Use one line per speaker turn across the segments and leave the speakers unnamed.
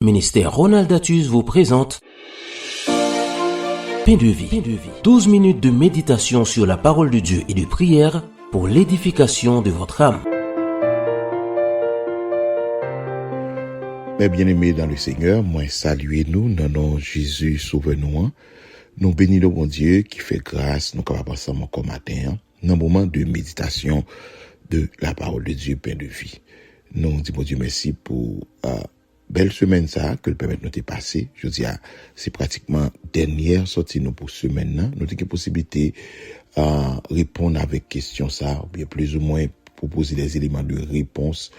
Ministère Ronald Datus vous présente Pain de vie. 12 minutes de méditation sur la parole de Dieu et de prière pour l'édification de votre âme.
Mes bien-aimés dans le Seigneur, moi saluez-nous, dans le nom de Jésus, sauvez-nous. Nous bénissons le bon Dieu qui fait grâce, nous capables ensemble encore matin, dans le moment de méditation de la parole de Dieu, pain de vie. Nous disons bon Dieu merci pour belle semaine ça que le permet de nous passer. Je dis c'est pratiquement dernière sortie nous pour semaine là. Nous avons la possibilité répondre avec question ça ou bien plus ou moins proposer des éléments de réponse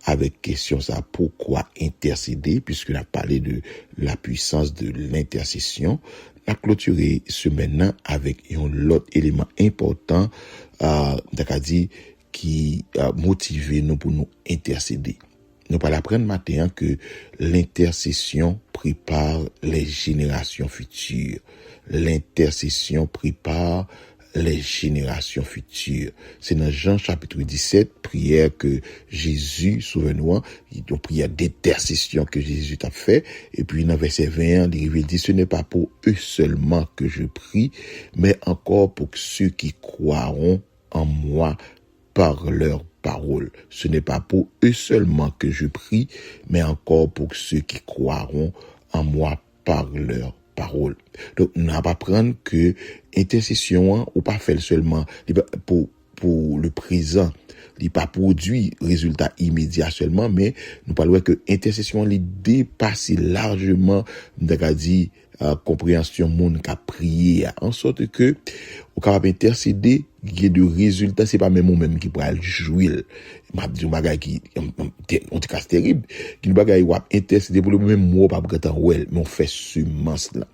avec question ça pourquoi intercéder puisque on a parlé de la puissance de l'intercession. On a clôturé semaine là avec un autre élément important dit qui a motivé nous pour nous intercéder. Nous allons apprendre matin que l'intercession prépare les générations futures. L'intercession prépare les générations futures. C'est dans Jean chapitre 17, prière que Jésus, souvenez-nous, une prière d'intercession que Jésus a fait. Et puis dans verset 21, il dit, ce n'est pas pour eux seulement que je prie, mais encore pour ceux qui croiront en moi par leur parole. Ce n'est pas pour eux seulement que je prie, mais encore pour ceux qui croiront en moi par leur parole. Donc, on va apprendre que intercession, ou pas faire seulement pour le présent, il n'est pas produit résultat immédiat seulement, mais nous parlons que intercession, il dépasse largement, dit, compréhension monde qui a prié, en sorte que, au capable intercéder, il y a de résultats, c'est pas même moi-même qui pourra le jouer. M'a dit un bagage qui, on te casse terrible, qui bagage ou intercéder pour le même mot, pas breton well, mais on fait semence là.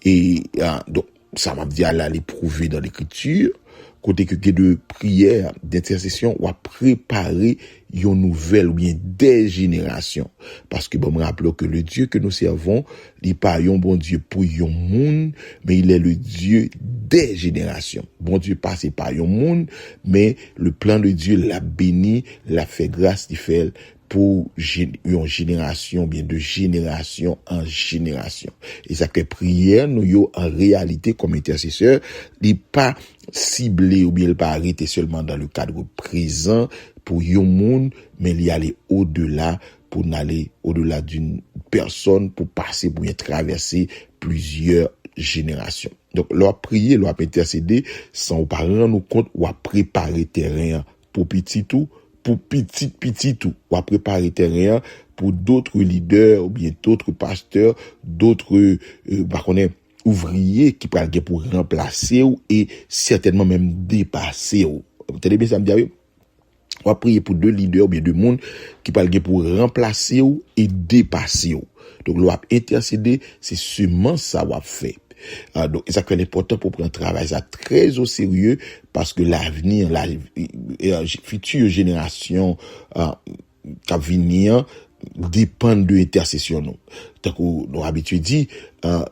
Et, donc, ça m'a dit à l'aller prouver dans l'écriture, côté que de prière, d'intercession, ou à préparer une nouvelle ou bien des générations. Parce que bon, me rappelons que le Dieu que nous servons, il n'est pas un bon Dieu pour un monde, mais il est le Dieu des générations. Bon Dieu passe par un monde, mais le plan de Dieu l'a béni, l'a fait grâce, il fait pour une génération, bien de génération en génération. Et ça que prière, nous, en réalité, comme intercesseur, n'est pas ciblé ou bien pas arrêté seulement dans le cadre présent pour un monde, mais il y aller au-delà, pour n'aller au-delà d'une personne, pour passer, pour bien traverser plusieurs générations. Donc, leur prier, leur intercéder, sans pas rendre compte ou à préparer terrain pour petit tout, pour petit tout, ou à préparer terrain pour d'autres leaders ou bien d'autres pasteurs, d'autres ouvriers qui parlent pour remplacer ou et certainement même dépasser ou. Vous entendez bien ça me dit? On va prier pour deux leaders ou bien deux monde qui parlent pour remplacer ou et dépasser ou. Donc l'on va intercéder, c'est seulement ça va faire. Donc, ça c'est important pour prendre travail ça très au sérieux parce que l'avenir, la future génération qui va venir dépend de l'intercession. Donc, nous habitués dit, un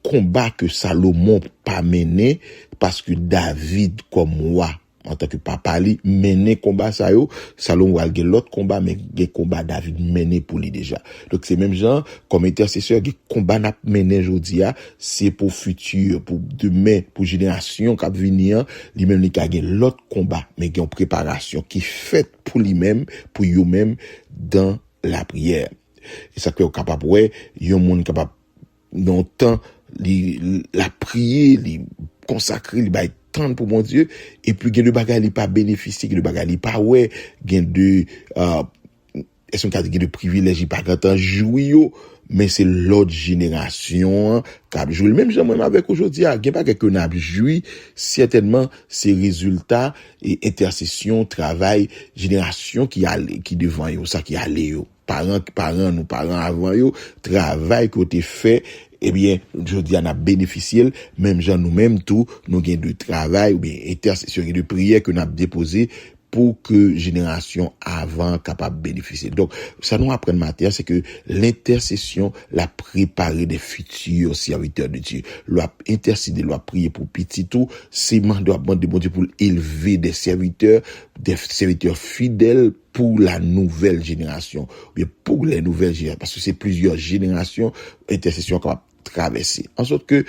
combat que Salomon pas mené parce que David comme moi en tant que papa li mené combat ça yo Salomon va gagner l'autre combat mais les combat David mené pour lui déjà. Donc c'est même genre comme intercesseur qui combat n'a mené aujourd'hui c'est pour futur pour demain pour génération qui va venir lui même il gagner l'autre combat mais qui en préparation qui fait pour lui même pour eux même dans la prière. Et ça que capable ouais yon monde capable dans temps la prier li consacrer li ba temps pour mon Dieu et puis gen de bagay li pas bénéficier gen de bagay li pas ouais gen de est-ce qu'on a de privilèges pas grand jouir mais c'est l'autre génération qui a joué même jamais avec aujourd'hui gen pas que n'a joui certainement ces résultats et intercession travail génération qui devant yo ça qui allait yo parents avant yo travail côté fait eh bien, je dis, on a bénéficié, même gens nous-mêmes tout, nous gain de travail, ou bien intercession de prière que nous avons déposé pour que génération avant capable bénéficier. Donc, ça nous apprend matin, c'est que l'intercession l'a préparé des futurs serviteurs de Dieu. L'a intercédé, l'a prié pour petit tout, c'est mandat de bon Dieu pour élever des serviteurs fidèles pour la nouvelle génération, bien pour les nouvelles générations, parce que c'est plusieurs générations, intercession capable traverser. En sorte que,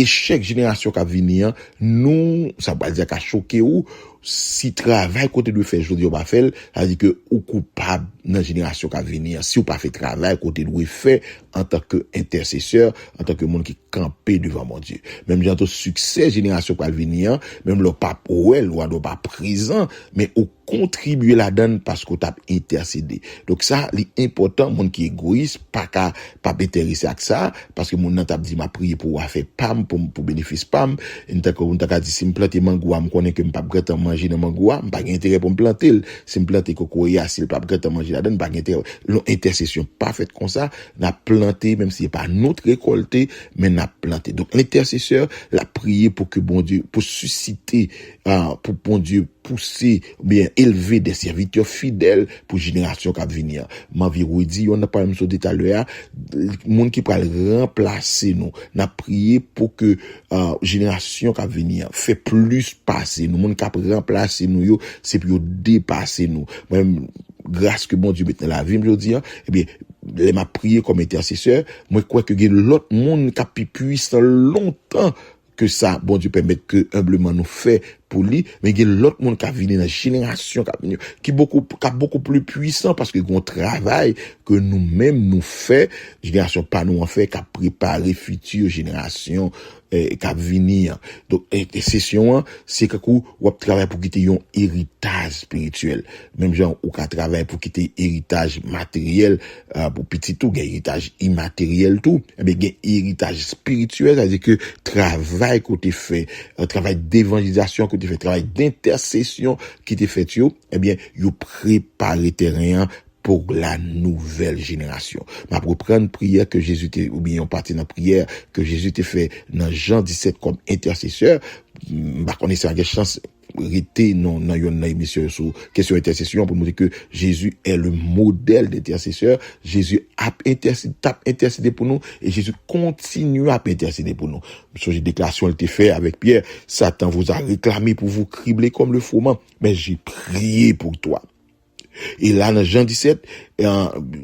chaque génération qui va venir, nous, ça va dire qu'à choquer ou, si travail côté de faire aujourd'hui, on va faire, ça veut dire que, ou coupable dans la génération qui va venir, si ou pas fait travail côté de faire, en tant que intercesseur, en tant que monde qui campé devant mon Dieu. Même j'entends succès génération qui va venir, même le pape Ouel, ou pas présent, mais au contribuer là-dedans parce qu'on t'a intercédé. Donc ça, l'important, monde qui est égoïste, pas intéressé à ça, parce que mon nan t'a dit m'a prié pour faire pam, pour bénéfice pam, on t'a dit si me planter mangoua, me connaît que me pas breton manger dans mangoua, me pas intérêt pour me planter, si me planter cocoya, si le pas breton manger là-dedans, pas intérêt. L'intercession pas faite comme ça, n'a planté, même si c'est pas notre récolté, mais n'a planté. Donc l'intercesseur l'a prié pour que bon Dieu, pour susciter, pour bon Dieu pousser, bien élever des serviteurs fidèles pour génération qui va venir. M'environ dit, on n'a pas même sauté tout à l'heure, monde qui peut remplacer nous. N'a prié pour que génération qui va venir fait plus passer nous. Monde qui peut remplacer nous yo, c'est pour dépasser nous. Même grâce que bon Dieu mette dans la vie, je dis, eh bien, les m'a prié comme intercesseur, moi crois que l'autre monde qui a plus puissant longtemps que ça, bon Dieu permet que humblement nous fait pour lui, mais il y a l'autre monde qui a venu dans la génération qui est beaucoup plus puissant parce que un travail que nous-mêmes nous fait, génération pas nous en fait, qui a préparé future génération qui a venir. Donc intercession c'est que ou travail pour quitter un héritage spirituel, même genre ou qu'à travail pour quitter héritage matériel pour petit tout, héritage immatériel tout, eh bien héritage spirituel, c'est-à-dire que travail côté fait, travail d'évangélisation côté fait, travail d'intercession qui t'est fait eh bien yo préparer terrain pour la nouvelle génération. Ma pour prendre prière que Jésus t'est, ou bien on partit dans prière que Jésus t'est fait dans Jean 17 comme intercesseur, bah connaissez la chance rester dans une émission sur question intercession pour nous dire que Jésus est le modèle d'intercesseur. Jésus a intercédé pour nous et Jésus continue à intercéder pour nous. Sur les déclarations elle était fait avec Pierre, Satan vous a réclamé pour vous cribler comme le froment, mais j'ai prié pour toi. Et là, dans Jean 17,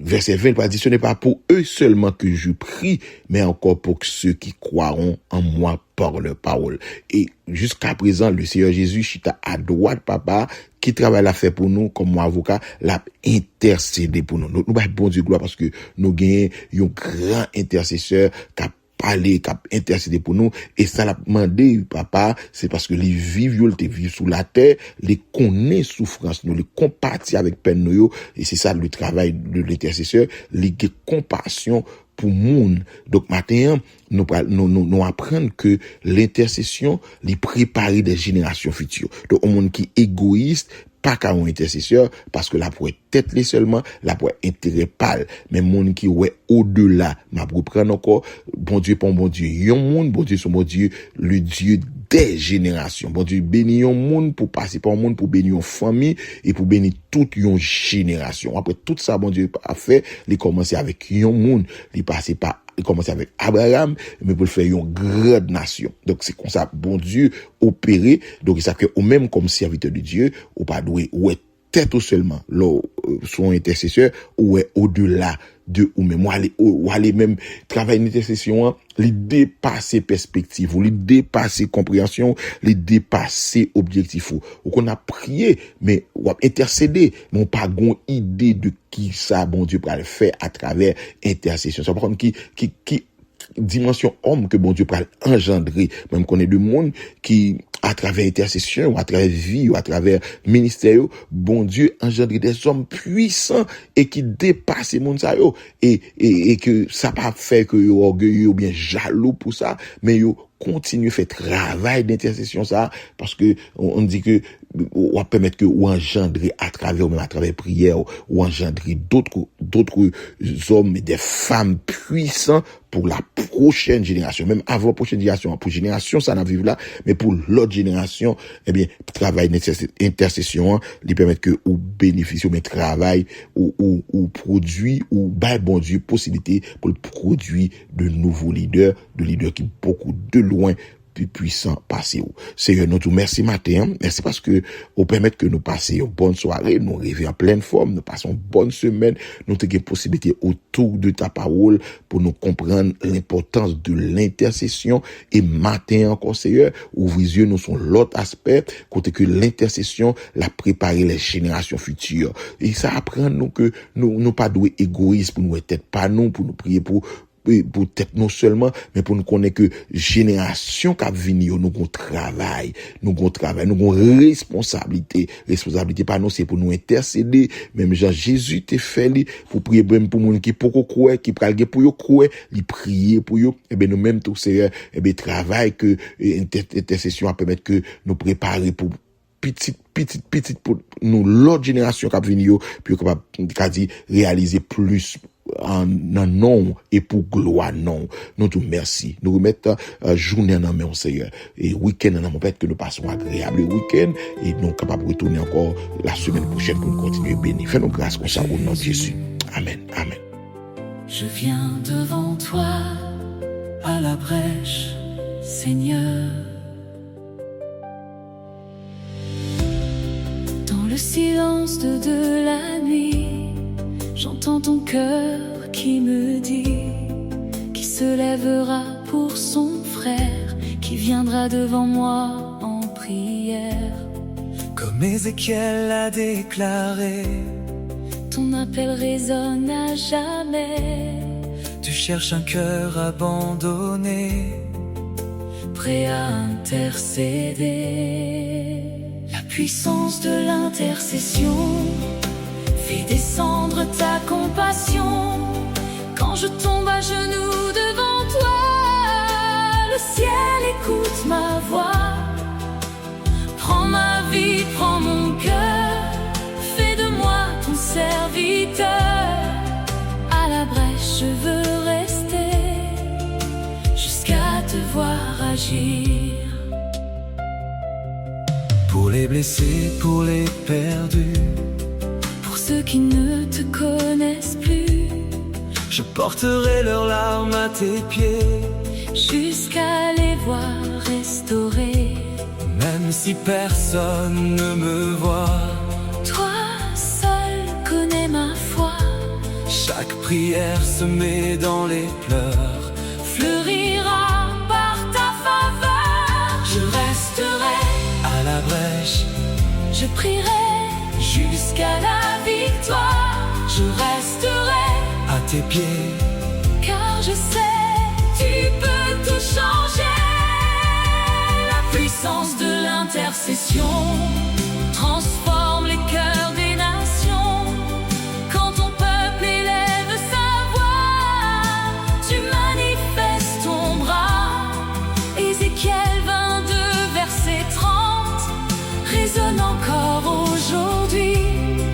verset 20, il dit, ce n'est pas pour eux seulement que je prie, mais encore pour ceux qui croiront en moi par leur parole. Et jusqu'à présent, le Seigneur Jésus, chita à droite, papa, qui travaille à faire pour nous, comme moi, avocat, l'a intercédé pour nous. Nous, bon Dieu gloire parce que nous gagnons un grand intercesseur qui a parler, qui a intercédé pour nous, et ça l'a demandé, papa, c'est parce que les vivent, ils vivent sous la terre, les connaissent souffrance, nous les compatit avec peine nous, et c'est ça le travail de l'intercesseur, les compassion pour monde. Donc matin, nous apprendre que l'intercession, les préparer des générations futures. Donc, un monde qui est égoïste, pas qu'à un intercesseur, parce que là, pour être les seulement, là, pour intérêt pâle, mais monde qui ouais au-delà, m'a reprendre encore, bon Dieu, pas bon Dieu, yon monde, bon Dieu, son bon Dieu, le Dieu des générations. Bon Dieu, béni yon monde pour passer par un monde, pour bénir une famille, et pour bénir toute yon génération. Après tout ça, bon Dieu a fait, il commence avec yon monde, il passe par il commence avec Abraham, mais pour le faire une grande nation. Donc c'est comme ça, bon Dieu opéré. Donc ça que au même comme serviteur de Dieu, ou pas doué, ou est tête ou seulement, son intercesseur, ou est au-delà de ou même, ou aller même travailler d'intercession, les dépasser perspective, ou les dépasser compréhension, les dépasser objectif, ou qu'on a prié, mais ou a intercédé, mais on pas gon idée de qui ça, bon Dieu, pour le faire à travers intercession. Ça par contre qui dimension homme que bon Dieu peut engendrer, même qu'on est de monde qui à travers intercession ou à travers vie ou à travers ministère, bon Dieu engendre des hommes puissants et qui dépassent les monde ça yo et que ça pas fait que yo orgueilleux ou bien jaloux pour ça, mais yo continue faire travail d'intercession ça parce que on dit que ou à permettre que ou engendrer à travers prière ou engendrer d'autres hommes et des femmes puissants pour la prochaine génération, même avant la prochaine génération, pour génération ça n'a vivre là, mais pour l'autre génération, eh bien travail intercession, lui permettre que ou bénéficier mais travail ou produit ou bon Dieu possibilité pour produire de nouveaux leaders, de leaders qui beaucoup de loin plus puissant passer. Seigneur, nous te merci matin. Merci parce que vous permettez que nous passions une bonne soirée, nous rêver en pleine forme, nous passons une bonne semaine, nous avons une possibilité autour de ta parole pour nous comprendre l'importance de l'intercession. Et matin encore, Seigneur, ouvre les yeux, nous sont l'autre aspect, côté que l'intercession l'a préparé les générations futures. Et ça apprend nous que nous pas doués égoïstes pour nous être pas nous, pour nous prier pour peut-être non seulement, mais pour nous connaître que génération qui venir, nous avons travail, nous avons responsabilité par nous, c'est pour nous intercéder, même Jean Jésus t'a fait pour prier pour monde qui pour croire, qui pral pour yo croire, li prier pour yo, et ben nous même tout c'est travail que intercession a permettre que nous préparer pour petite pour nous l'autre génération qui va venir puis capable réaliser plus en nom et pour gloire non. Nous te merci. Nous remettons journée en main au Seigneur et week-end en main que nous passons agréable week-end et nous capables de retourner encore la semaine prochaine pour nous continuer béni. Fais-nous grâce comme ça au nom de Jésus. Amen. Amen.
Je viens devant toi à la brèche, Seigneur. Dans le silence de la nuit, j'entends ton cœur qui me dit qu'il se lèvera pour son frère, qui viendra devant moi en prière.
Comme Ézéchiel l'a déclaré,
ton appel résonne à jamais.
Tu cherches un cœur abandonné,
prêt à intercéder. La puissance de l'intercession fais descendre ta compassion. Quand je tombe à genoux devant toi, le ciel écoute ma voix. Prends ma vie, prends mon cœur, fais de moi ton serviteur. À la brèche, je veux rester jusqu'à te voir agir.
Pour les blessés, pour les perdus,
ceux qui ne te connaissent plus,
je porterai leurs larmes à tes pieds,
jusqu'à les voir restaurés.
Même si personne ne me voit,
toi seul connais ma foi.
Chaque prière semée dans les pleurs
fleurira par ta faveur. Je resterai
à la brèche,
je prierai jusqu'à la victoire. Je resterai
à tes pieds,
car je sais, tu peux tout changer. La puissance de l'intercession transforme les cœurs des nations. Quand ton peuple élève sa voix, tu manifestes ton bras. Ézéchiel 22, verset 30 résonne encore aujourd'hui.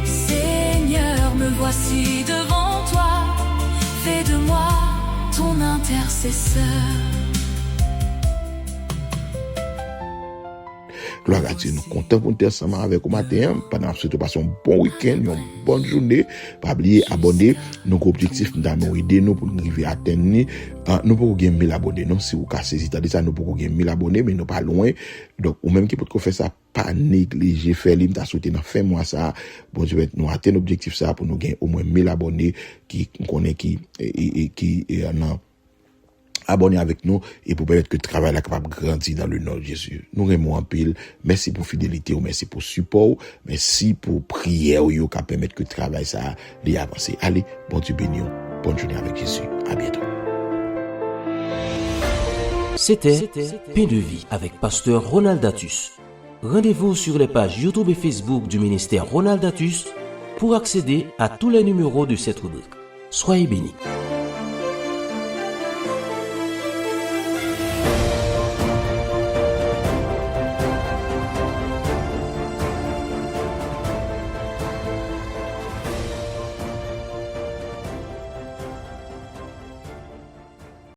Seigneur, me voici devant toi, fais de moi ton intercesseur.
Gloire à Dieu, nous comptons pour nous ensemble avec vous matin. Pendant que nous passons un bon week-end, une bonne journée. Pas oublier abonner. Nos objectifs nous avons aidé nous pour nous arriver à atteindre. Nous pouvons gagner 1000 abonnés. Non, si vous cassez, c'est-à-dire ça, nous pouvons gagner 1000 abonnés, mais nous pas loin. Donc, ou même qui peut faire ça, pas négliger, faire l'hymne, t'as sauté dans fin mois ça. Bon, je vais nous atteindre l'objectif ça pour nous gagner au moins 1000 abonnés qui connaît qui non. Abonnez avec nous et pour permettre que le travail est capable de grandir dans le nom de Jésus. Nous aimons en pile. Merci pour fidélité, merci pour support, merci pour prière qui permettre que le travail ça ait avancé. Allez, bon Dieu béni. Bonne journée avec Jésus. À bientôt.
C'était Pain de vie avec Pasteur Ronald Datus. Rendez-vous sur les pages YouTube et Facebook du ministère Ronald Datus pour accéder à tous les numéros de cette rubrique. Soyez bénis.